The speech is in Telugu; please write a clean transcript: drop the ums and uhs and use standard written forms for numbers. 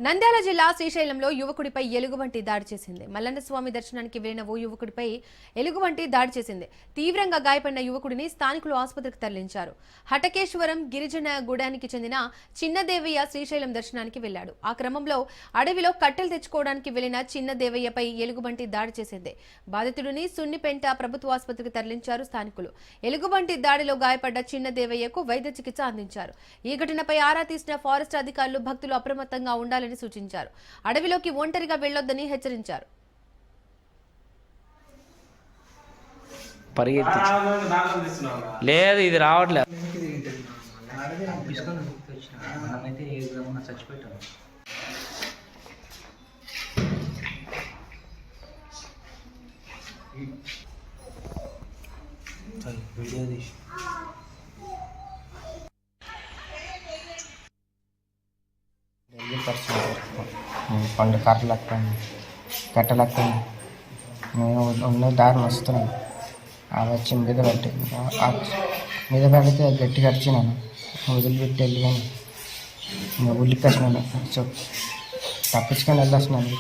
నంద్యాల జిల్లా శ్రీశైలంలో యువకుడిపై ఎలుగుబంటి దాడి చేసింది. మల్లన్న స్వామి దర్శనానికి వెళ్లిన ఓ యువకుడిపై ఎలుగుబంటి దాడి చేసింది. తీవ్రంగా గాయపడిన యువకుడిని స్థానికులు ఆసుపత్రికి తరలించారు. హటకేశ్వరం గిరిజన గూడానికి చెందిన చిన్నదేవయ్య శ్రీశైలం దర్శనానికి వెళ్లాడు. ఆ క్రమంలో అడవిలో కట్టెలు తెచ్చుకోవడానికి వెళ్లిన చిన్నదేవయ్యపై ఎలుగుబంటి దాడి చేసింది. బాధితుడిని సున్నిపెంట ప్రభుత్వ ఆసుపత్రికి తరలించారు స్థానికులు. ఎలుగుబంటి దాడిలో గాయపడ్డ చిన్నదేవయ్యకు వైద్య చికిత్స అందించారు. ఈ ఘటనపై ఆరా తీసిన ఫారెస్ట్ అధికారులు భక్తులు అప్రమత్తంగా ఉండాలని సూచించారు. అడవిలోకి ఒంటరిగా వెళ్లొద్దని హెచ్చరించారు. లేదు ఇది రావట్లేదు. పండు కట్టలెక్కని మేము ఉన్న దారిని వస్తున్నాను. అది వచ్చి మీద పెడితే గట్టిగా అరిచినాను. వదిలిపెట్టి వెళ్ళి కానీ ఉల్లిపేసినాను. తప్పించుకొని వెళ్ళొస్తున్నాను.